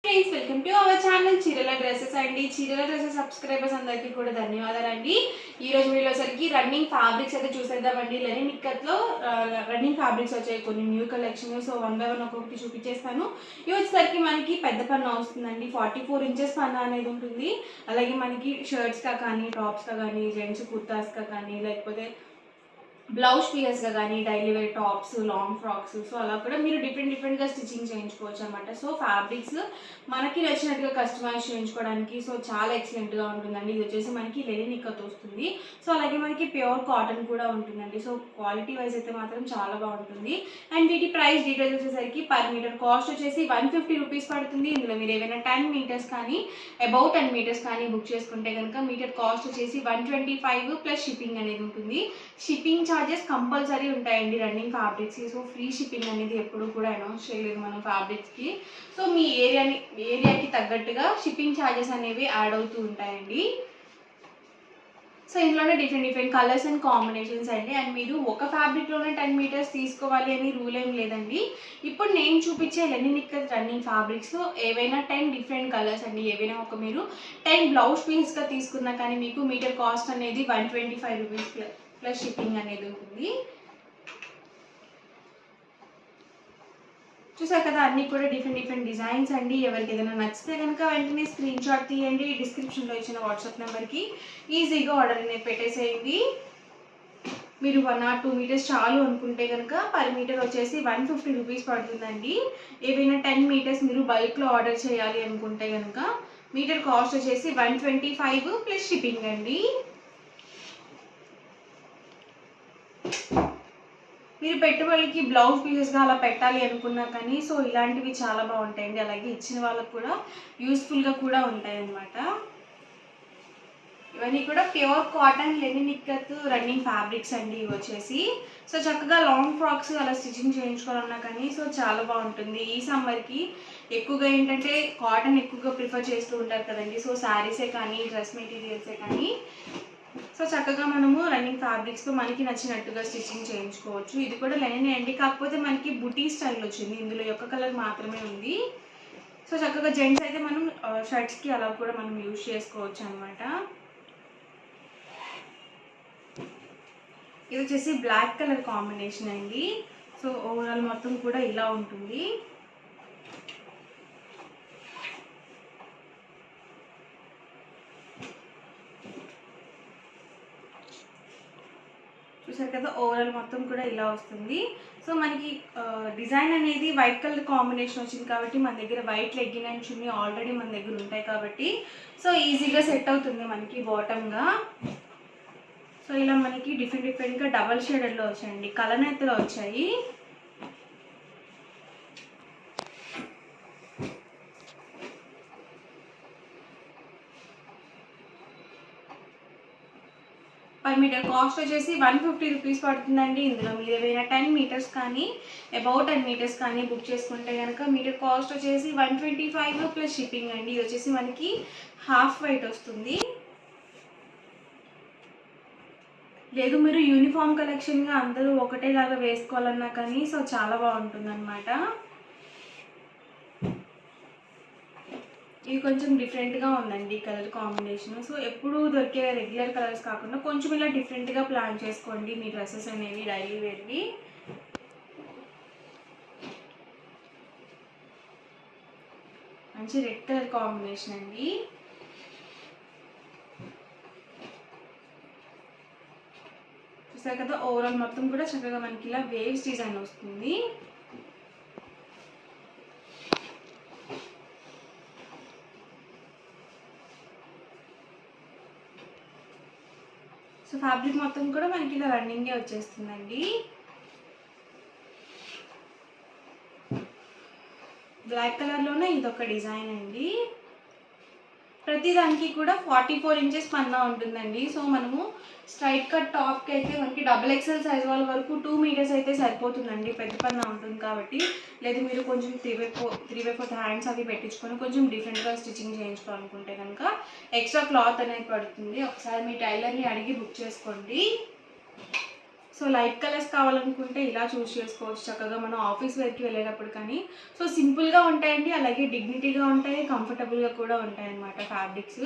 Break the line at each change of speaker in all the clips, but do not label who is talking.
Friends, welcome to our channel చీరల dresses అండి. చీరల డ్రెస్సెస్ సబ్స్క్రైబర్స్ అందరికీ కూడా ధన్యవాదాలండి. ఈ రోజు వీడియో సరికి రన్నింగ్ ఫ్యాబ్రిక్స్ అయితే చూసేద్దామండి. లెనిన్ ఇక్కత్లో రన్నింగ్ ఫ్యాబ్రిక్స్ వచ్చాయి కొన్ని న్యూ కలెక్షన్. సో 1 by 1 ఒక్కొక్కటి చూపించేస్తాను. ఈ వచ్చేసరికి మనకి పెద్ద పన్ను వస్తుందండి. 44 inches పన్ను అనేది ఉంటుంది. అలాగే మనకి షర్ట్స్గా కానీ, టాప్స్గా కానీ, జెంట్స్ కుర్తాస్గా కానీ, లేకపోతే బ్లౌజ్ పీసెస్గా కానీ, daily wear tops, long frocks, so అలా కూడా మీరు డిఫరెంట్గా స్టిచ్చింగ్ చేయించుకోవచ్చు అనమాట. సో ఫ్యాబ్రిక్స్ మనకి నచ్చినట్టుగా కస్టమైజ్ చేయించుకోవడానికి సో చాలా ఎక్సలెంట్గా ఉంటుందండి. ఇది వచ్చేసి మనకి లెనిన్ ఇక్కత్ వస్తుంది. సో అలాగే మనకి ప్యూర్ కాటన్ కూడా ఉంటుందండి. సో క్వాలిటీ వైజ్ అయితే మాత్రం చాలా బాగుంటుంది. అండ్ వీటి ప్రైస్ డీటెయిల్స్ వచ్చేసరికి పర్ మీటర్ కాస్ట్ వచ్చేసి 150 రూపీస్ పడుతుంది. ఇందులో మీరు ఏమైనా 10 meters కానీ అబౌట్ 10 meters కానీ బుక్ చేసుకుంటే కనుక మీటర్ కాస్ట్ వచ్చేసి 125 ప్లస్ షిప్పింగ్ అనేది ఉంటుంది. షిప్పింగ్ ఛార్జెస్ కంపల్సరీ ఉంటాయండి రన్నింగ్ ఫ్యాబ్రిక్స్కి. సో ఫ్రీ షిప్పింగ్ అనేది ఎప్పుడు కూడా అనౌన్స్ చేయలేదు మనం ఫ్యాబ్రిక్స్కి. సో మీ ఏరియాకి తగ్గట్టుగా షిప్పింగ్ ఛార్జెస్ అనేవి యాడ్ అవుతూ ఉంటాయండి. సో ఇందులోనే డిఫరెంట్ కలర్స్ అండ్ కాంబినేషన్స్ అండి. అండ్ మీరు ఒక ఫ్యాబ్రిక్లోనే 10 meters తీసుకోవాలి అని రూల్ ఏం లేదండి. ఇప్పుడు నేను చూపించే లెనిన్ ఇక్కత్ రన్నింగ్ ఫ్యాబ్రిక్స్లో ఏవైనా 10 డిఫరెంట్ కలర్స్ అండి. ఏవైనా ఒక మీరు 10 బ్లౌజ్ పీస్గా తీసుకున్నా కానీ మీకు మీటర్ కాస్ట్ అనేది 125 రూపీస్ ప్లస్ షిప్పింగ్ అనేది ఉంటుంది. చూసారు కదా, అన్నీ కూడా డిఫరెంట్ డిజైన్స్ అండి. ఎవరికి ఏదైనా నచ్చితే కనుక వెంటనే స్క్రీన్ షాట్ తీయండి. డిస్క్రిప్షన్లో ఇచ్చిన వాట్సాప్ నెంబర్కి ఈజీగా ఆర్డర్ అనేది పెట్టేసేయండి. మీరు 1 or 2 meters చాలు అనుకుంటే కనుక పర్ మీటర్ వచ్చేసి 150 రూపీస్ పడుతుందండి. ఏవైనా 10 meters మీరు బల్క్లో ఆర్డర్ చేయాలి అనుకుంటే కనుక మీటర్ కాస్ట్ వచ్చేసి 125 ప్లస్ షిప్పింగ్ అండి. మీరు పెట్టుబడికి బ్లౌజ్ పీసెస్గా అలా పెట్టాలి అనుకున్నా కానీ సో ఇలాంటివి చాలా బాగుంటాయండి. అలాగే ఇచ్చిన వాళ్ళకు కూడా యూస్ఫుల్గా కూడా ఉంటాయి అన్నమాట. ఇవన్నీ కూడా pure cotton Lenin ikat running fabrics అండి. ఇవి వచ్చేసి సో చక్కగా లాంగ్ ఫ్రాక్స్ అలా స్టిచ్చింగ్ చేయించుకోవాలన్నా కానీ సో చాలా బాగుంటుంది. ఈ సమ్మర్కి ఎక్కువగా ఏంటంటే కాటన్ ఎక్కువగా ప్రిఫర్ చేస్తూ ఉంటారు కదండి. సో శారీసే కానీ, డ్రెస్ మెటీరియల్సే కానీ సో చక్కగా మనము రన్నింగ్ ఫ్యాబ్రిక్స్తో మనకి నచ్చినట్టుగా స్టిచ్చింగ్ చేయించుకోవచ్చు. ఇది కూడా లెనిన్ అండి, కాకపోతే మనకి బుటీ స్టైల్ వచ్చింది. ఇందులో యొక్క కలర్ మాత్రమే ఉంది. సో చక్కగా జెంట్స్ అయితే మనం షర్ట్స్కి అలా కూడా మనం యూజ్ చేసుకోవచ్చు అనమాట. ఇది వచ్చేసి బ్లాక్ కలర్ కాంబినేషన్ అండి. సో ఓవరాల్ మొత్తం కూడా ఇలా ఉంటుంది. చూసారు కదా, ఓవరాల్ మొత్తం కూడా ఇలా వస్తుంది. సో మనకి డిజైన్ అనేది వైట్ కలర్ కాంబినేషన్ వచ్చింది కాబట్టి మన దగ్గర white legging and chunni already మన దగ్గర ఉంటాయి కాబట్టి సో ఈజీగా సెట్ అవుతుంది మనకి బాటమ్గా. సో ఇలా మనకి డిఫరెంట్గా డబల్ షేడెడ్లో వచ్చాయండి, కలనేతలో వచ్చాయి. పర్ మీటర్ కాస్ట్ వచ్చేసి 150 రూపీస్ పడుతుందండి. ఇందులో మీరు ఏవైనా 10 meters కానీ అబౌట్ 10 meters కానీ బుక్ చేసుకుంటే కనుక మీటర్ కాస్ట్ వచ్చేసి 125 ప్లస్ షిప్పింగ్ అండి. ఇది వచ్చేసి మనకి హాఫ్ వైట్ వస్తుంది. లేదు మీరు యూనిఫామ్ కలెక్షన్గా అందరూ ఒకటేలాగా వేసుకోవాలన్నా కానీ సో చాలా బాగుంటుంది అనమాట. ఇది కొంచెం డిఫరెంట్గా ఉందండి కలర్ కాంబినేషన్. సో ఎప్పుడు దొరికే రెగ్యులర్ కలర్స్ కాకుండా కొంచెం ఇలా డిఫరెంట్గా ప్లాన్ చేసుకోండి మీ డ్రెస్సెస్ అనేవి డైలీ వేర్వి. మంచి రెడ్ కలర్ కాంబినేషన్ అండి. చూసారు కదా, ఓవరాల్ మొత్తం కూడా చక్కగా మనకి ఇలా వేవ్స్ డిజైన్ వస్తుంది. సో ఫ్యాబ్రిక్ మొత్తం కూడా మనకి ఇలా రన్నింగే వచ్చేస్తుందండి. బ్లాక్ కలర్లోనే ఇదొక డిజైన్ అండి. ప్రతి దానికి కూడా 44 inches పన్నా ఉంటుందండి. సో మనము స్ట్రైట్ కట్ టాప్కి అయితే మనకి XXL సైజ్ వాళ్ళ వరకు 2 meters అయితే సరిపోతుందండి, పెద్ద పన్నా ఉంటుంది కాబట్టి. లేదు మీరు కొంచెం 3/4 హ్యాండ్స్ అవి పెట్టించుకొని కొంచెం డిఫరెంట్గా స్టిచ్చింగ్ చేయించుకోవాలనుకుంటే కనుక ఎక్స్ట్రా క్లాత్ అనేది పడుతుంది. ఒకసారి మీ టైలర్ని అడిగి బుక్ చేసుకోండి. సో లైట్ కలర్స్ కావాలనుకుంటే ఇలా చూస్ చేసుకోవచ్చు చక్కగా మనం ఆఫీస్ వేర్కి వెళ్ళేటప్పుడు. కానీ సో సింపుల్గా ఉంటాయండి, అలాగే డిగ్నిటీగా ఉంటాయి, కంఫర్టబుల్గా కూడా ఉంటాయి అన్నమాట ఫ్యాబ్రిక్స్.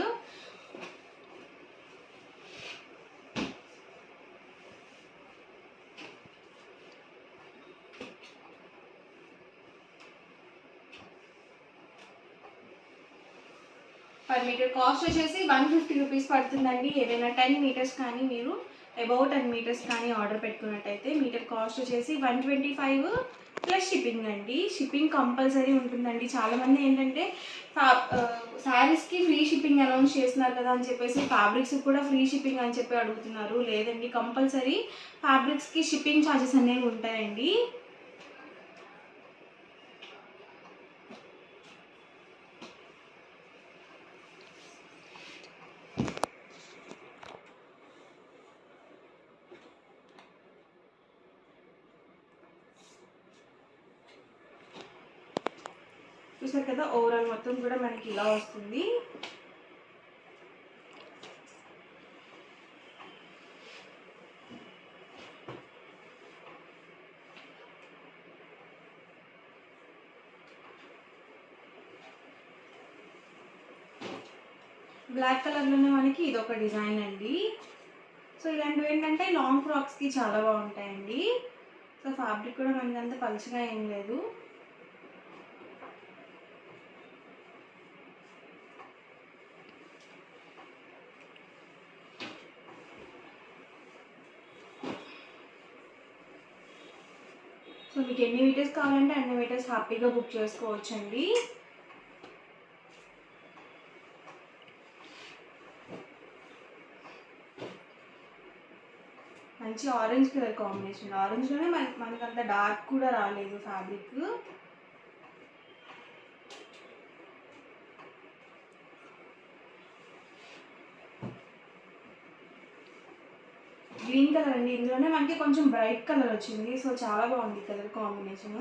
పర్ మీటర్ కాస్ట్ వచ్చేసి 150 రూపీస్ పడుతుందండి. ఏదైనా 10 మీటర్స్ కానీ మీరు అబౌట్ 10 మీటర్స్ కానీ ఆర్డర్ పెట్టుకున్నట్టయితే మీటర్ కాస్ట్ వచ్చేసి 125 ప్లస్ షిప్పింగ్ అండి. షిప్పింగ్ కంపల్సరీ ఉంటుందండి. చాలామంది ఏంటంటే శారీస్కి ఫ్రీ షిప్పింగ్ అనౌన్స్ చేస్తున్నారు కదా అని చెప్పేసి ఫ్యాబ్రిక్స్ కూడా ఫ్రీ షిప్పింగ్ అని చెప్పి అడుగుతున్నారు. లేదండి, కంపల్సరీ ఫ్యాబ్రిక్స్కి షిప్పింగ్ ఛార్జెస్ అనేవి ఉంటాయండి. చూసారు కదా, ఓవరాల్ మొత్తం కూడా మనకి ఇలా వస్తుంది. బ్లాక్ కలర్లోనే మనకి ఇదొక డిజైన్ అండి. సో ఇలాంటివి ఏంటంటే లాంగ్ ఫ్రాక్స్కి చాలా బాగుంటాయండి. సో ఫ్యాబ్రిక్ కూడా మనకి అంత పలుచగా ఏం లేదు. సో మీకు ఎన్ని మీటర్స్ కావాలంటే అన్ని మీటర్స్ హ్యాపీగా బుక్ చేసుకోవచ్చండి. మంచి ఆరెంజ్ కలర్ కాంబినేషన్. ఆరెంజ్లోనే మనకి అంత డార్క్ కూడా రాలేదు ఫ్యాబ్రిక్. గ్రీన్ కలర్ అండి. ఇందులోనే మనకి కొంచెం బ్రైట్ కలర్ వచ్చింది. సో చాలా బాగుంది కలర్ కాంబినేషన్.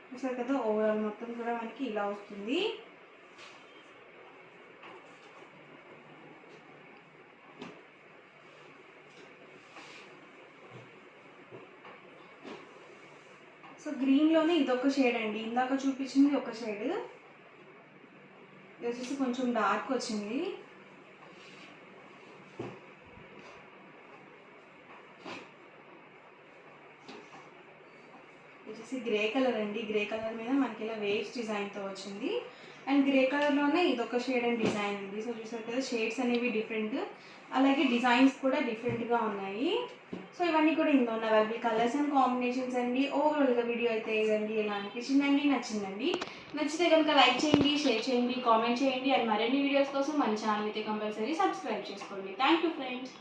చూసారు కదా, ఓవరాల్ మొత్తం కూడా మనకి ఇలా వస్తుంది. సో గ్రీన్లోనే ఇదొక షేడ్ అండి. ఇందాక చూపించింది ఒక షేడ్, ఇది వచ్చేసి కొంచెం డార్క్ వచ్చింది. వచ్చేసి గ్రే కలర్ అండి. గ్రే కలర్ మీద మనకి ఇలా వేవ్స్ డిజైన్తో వచ్చింది. అండ్ గ్రే కలర్లోనే ఇదొక షేడ్ అండ్ డిజైన్ అండి. సో చూసారు కదా, షేడ్స్ అనేవి డిఫరెంట్, అలాగే డిజైన్స్ కూడా డిఫరెంట్గా ఉన్నాయి. సో ఇవన్నీ కూడా ఇందులో ఉన్న అవైలబుల్ కలర్స్ అండ్ కాంబినేషన్స్ అండి. ఓవరాల్గా వీడియో అయితే ఇదండి. ఎలా అనిపించిందండి? నచ్చిందండి? నచ్చితే కనుక లైక్ చేయండి, షేర్ చేయండి, కామెంట్ చేయండి. అండ్ మరిన్ని వీడియోస్ కోసం మన ఛానల్ అయితే కంపల్సరీ సబ్స్క్రైబ్ చేసుకోండి. Thank you friends.